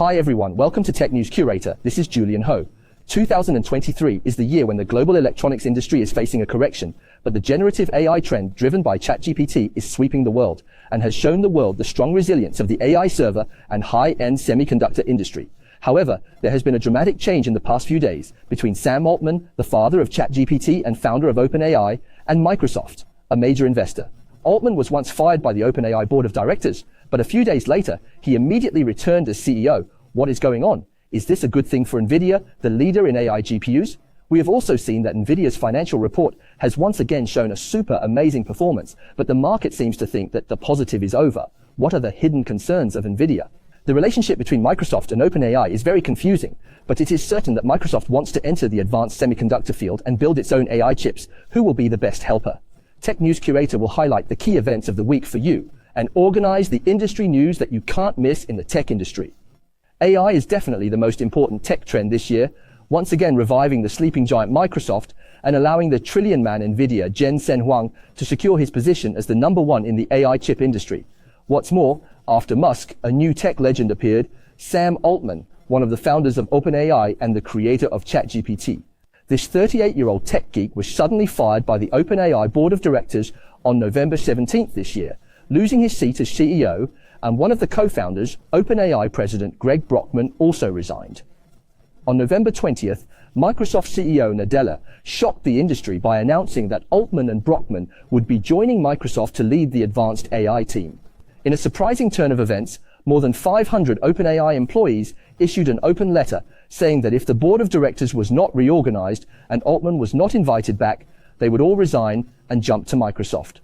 Hi everyone, welcome to Tech News Curator. This is Julian Ho. 2023 is the year when the global electronics industry is facing a correction, but the generative AI trend driven by ChatGPT is sweeping the world and has shown the world the strong resilience of the AI server and high-end semiconductor industry. However, there has been a dramatic change in the past few days between Sam Altman, the father of ChatGPT and founder of OpenAI, and Microsoft, a major investor. Altman was once fired by the OpenAI board of directors, but a few days later, he immediately returned as CEO. What is going on? Is this a good thing for NVIDIA, the leader in AI GPUs? We have also seen that NVIDIA's financial report has once again shown a super amazing performance, but the market seems to think that the positive is over. What are the hidden concerns of NVIDIA? The relationship between Microsoft and OpenAI is very confusing, but it is certain that Microsoft wants to enter the advanced semiconductor field and build its own AI chips. Who will be the best helper? Tech News Curator will highlight the key events of the week for you and organize the industry news that you can't miss in the tech industry. AI is definitely the most important tech trend this year, once again reviving the sleeping giant Microsoft and allowing the trillion-man NVIDIA Jensen Huang to secure his position as the number one in the AI chip industry. What's more, after Musk, a new tech legend appeared, Sam Altman, one of the founders of OpenAI and the creator of ChatGPT. This 38-year-old tech geek was suddenly fired by the OpenAI board of directors on November 17th this year, losing his seat as CEO, and one of the co-founders, OpenAI president Greg Brockman, also resigned. On November 20th, Microsoft CEO Nadella shocked the industry by announcing that Altman and Brockman would be joining Microsoft to lead the advanced AI team. In a surprising turn of events, more than 500 OpenAI employees issued an open letter saying that if the board of directors was not reorganized and Altman was not invited back, they would all resign and jump to Microsoft.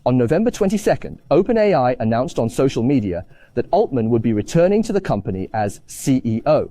On November 22nd, OpenAI announced on social media that Altman would be returning to the company as CEO.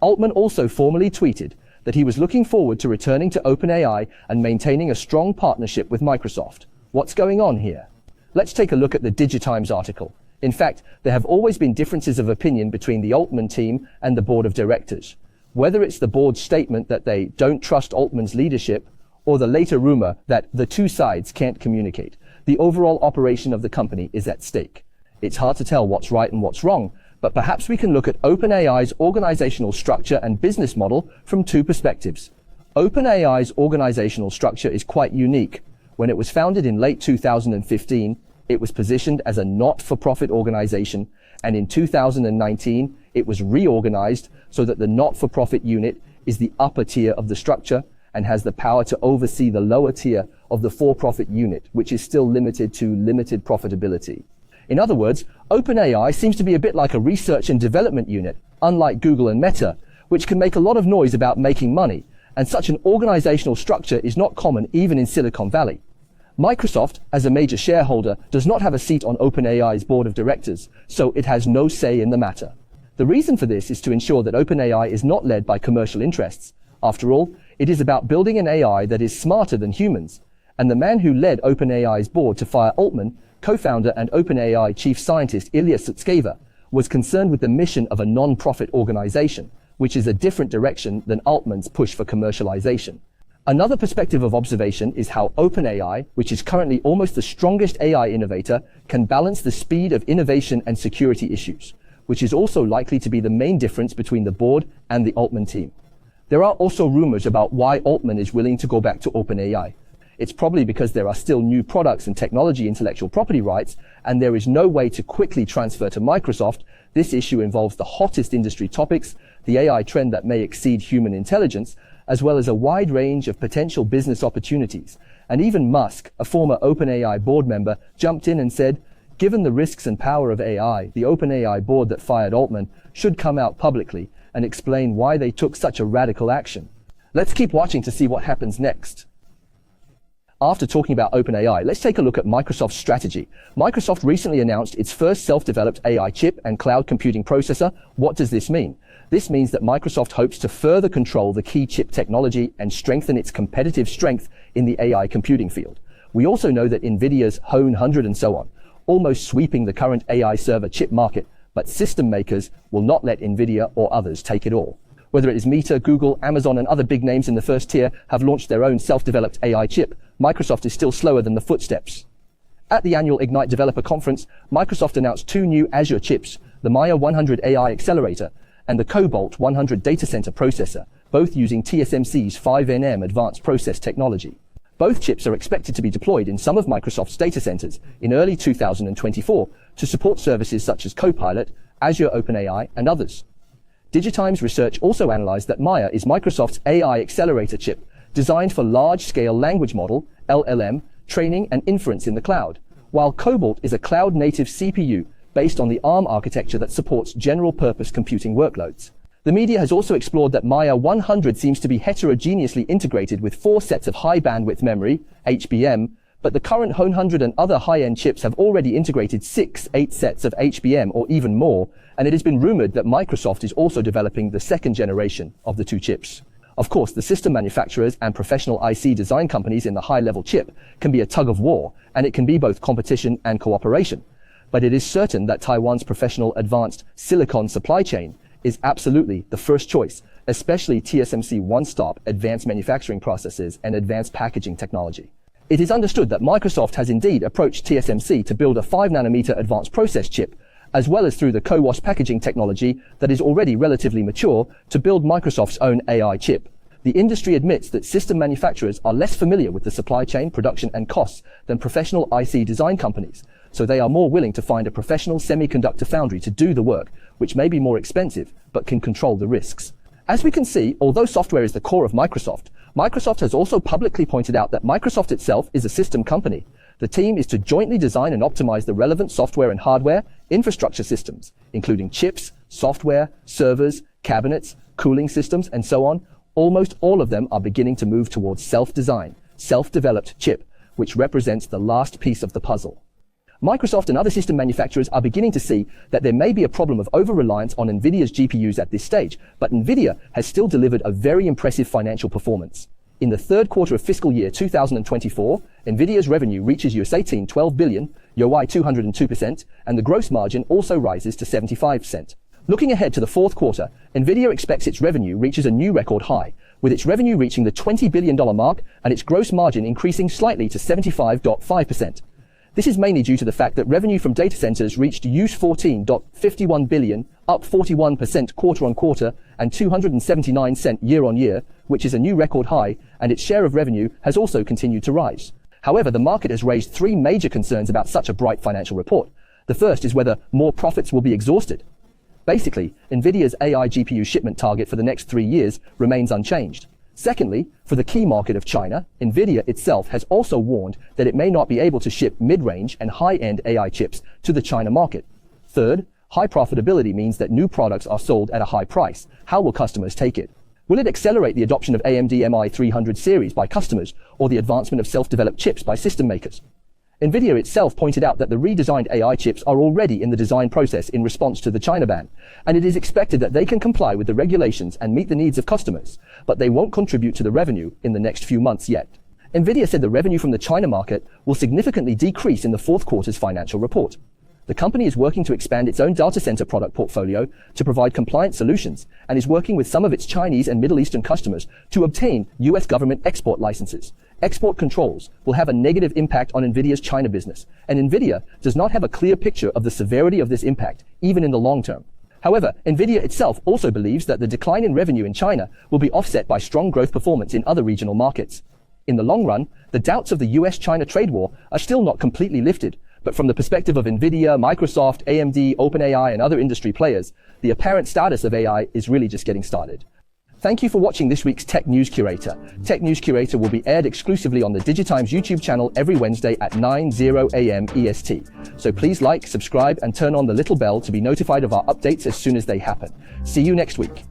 Altman also formally tweeted that he was looking forward to returning to OpenAI and maintaining a strong partnership with Microsoft. What's going on here? Let's take a look at the DigiTimes article. In fact, there have always been differences of opinion between the Altman team and the board of directors. Whether it's the board's statement that they don't trust Altman's leadership or the later rumor that the two sides can't communicate, the overall operation of the company is at stake. It's hard to tell what's right and what's wrong, but perhaps we can look at OpenAI's organizational structure and business model from two perspectives. OpenAI's organizational structure is quite unique. When it was founded in late 2015, it was positioned as a not-for-profit organization, and in 2019, it was reorganized so that the not-for-profit unit is the upper tier of the structure and has the power to oversee the lower tier of the for-profit unit, which is still limited to limited profitability. In other words, OpenAI seems to be a bit like a research and development unit, unlike Google and Meta, which can make a lot of noise about making money, and such an organizational structure is not common even in Silicon Valley. Microsoft, as a major shareholder, does not have a seat on OpenAI's board of directors, so it has no say in the matter. The reason for this is to ensure that OpenAI is not led by commercial interests. After all, it is about building an AI that is smarter than humans. And the man who led OpenAI's board to fire Altman, co-founder and OpenAI chief scientist Ilya Sutskever, was concerned with the mission of a non-profit organization, which is a different direction than Altman's push for commercialization. Another perspective of observation is how OpenAI, which is currently almost the strongest AI innovator, can balance the speed of innovation and security issues, which is also likely to be the main difference between the board and the Altman team. There are also rumors about why Altman is willing to go back to OpenAI. It's probably because there are still new products and technology intellectual property rights, and there is no way to quickly transfer to Microsoft. This issue involves the hottest industry topics, the AI trend that may exceed human intelligence, as well as a wide range of potential business opportunities. And even Musk, a former OpenAI board member, jumped in and said, given the risks and power of AI, the OpenAI board that fired Altman should come out publicly and explain why they took such a radical action. Let's keep watching to see what happens next. After talking about OpenAI, let's take a look at Microsoft's strategy. Microsoft recently announced its first self-developed AI chip and cloud computing processor. What does this mean? This means that Microsoft hopes to further control the key chip technology and strengthen its competitive strength in the AI computing field. We also know that NVIDIA's Hone 100 and so on, almost sweeping the current AI server chip market, but system makers will not let NVIDIA or others take it all. Whether it is Meta, Google, Amazon, and other big names in the first tier have launched their own self-developed AI chip, Microsoft is still slower than the footsteps. At the annual Ignite Developer Conference, Microsoft announced two new Azure chips, the Maya 100 AI accelerator, and the Cobalt 100 data center processor, both using TSMC's 5nm advanced process technology. Both chips are expected to be deployed in some of Microsoft's data centers in early 2024 to support services such as Copilot, Azure OpenAI, and others. Digitimes Research also analyzed that Maya is Microsoft's AI accelerator chip designed for large-scale language model, LLM, training and inference in the cloud, while Cobalt is a cloud-native CPU based on the ARM architecture that supports general-purpose computing workloads. The media has also explored that Maya 100 seems to be heterogeneously integrated with 4 sets of high-bandwidth memory, HBM, but the current 100 and other high-end chips have already integrated 8 sets of HBM or even more, and it has been rumored that Microsoft is also developing the second generation of the 2 chips. Of course, the system manufacturers and professional IC design companies in the high-level chip can be a tug of war, and it can be both competition and cooperation. But it is certain that Taiwan's professional advanced silicon supply chain is absolutely the first choice, especially TSMC one-stop advanced manufacturing processes and advanced packaging technology. It is understood that Microsoft has indeed approached TSMC to build a 5nm advanced process chip, as well as through the CoWoS packaging technology that is already relatively mature to build Microsoft's own AI chip. The industry admits that system manufacturers are less familiar with the supply chain, production, and costs than professional IC design companies, so they are more willing to find a professional semiconductor foundry to do the work, which may be more expensive, but can control the risks. As we can see, although software is the core of Microsoft, Microsoft has also publicly pointed out that Microsoft itself is a system company. The team is to jointly design and optimize the relevant software and hardware infrastructure systems, including chips, software, servers, cabinets, cooling systems, and so on. Almost all of them are beginning to move towards self-design, self-developed chip, which represents the last piece of the puzzle. Microsoft and other system manufacturers are beginning to see that there may be a problem of over-reliance on NVIDIA's GPUs at this stage, but NVIDIA has still delivered a very impressive financial performance. In the third quarter of fiscal year 2024, NVIDIA's revenue reaches $18.12 billion, YoY 202%, and the gross margin also rises to 75%. Looking ahead to the fourth quarter, NVIDIA expects its revenue reaches a new record high, with its revenue reaching the $20 billion mark and its gross margin increasing slightly to 75.5%. This is mainly due to the fact that revenue from data centers reached $14.51 billion, up 41% quarter-on-quarter and 279% year-on-year, which is a new record high, and its share of revenue has also continued to rise. However, the market has raised 3 major concerns about such a bright financial report. The first is whether more profits will be exhausted. Basically, NVIDIA's AI GPU shipment target for the next 3 years remains unchanged. Secondly, for the key market of China, NVIDIA itself has also warned that it may not be able to ship mid-range and high-end AI chips to the China market. Third, high profitability means that new products are sold at a high price. How will customers take it? Will it accelerate the adoption of AMD MI300 series by customers or the advancement of self-developed chips by system makers? NVIDIA itself pointed out that the redesigned AI chips are already in the design process in response to the China ban, and it is expected that they can comply with the regulations and meet the needs of customers, but they won't contribute to the revenue in the next few months yet. NVIDIA said the revenue from the China market will significantly decrease in the fourth quarter's financial report. The company is working to expand its own data center product portfolio to provide compliant solutions and is working with some of its Chinese and Middle Eastern customers to obtain US government export licenses. Export controls will have a negative impact on NVIDIA's China business, and NVIDIA does not have a clear picture of the severity of this impact, even in the long term. However, NVIDIA itself also believes that the decline in revenue in China will be offset by strong growth performance in other regional markets. In the long run, the doubts of the US-China trade war are still not completely lifted, but from the perspective of NVIDIA, Microsoft, AMD, OpenAI, and other industry players, the apparent status of AI is really just getting started. Thank you for watching this week's Tech News Curator. Tech News Curator will be aired exclusively on the Digitimes YouTube channel every Wednesday at 9:00 a.m. EST. So please like, subscribe, and turn on the little bell to be notified of our updates as soon as they happen. See you next week.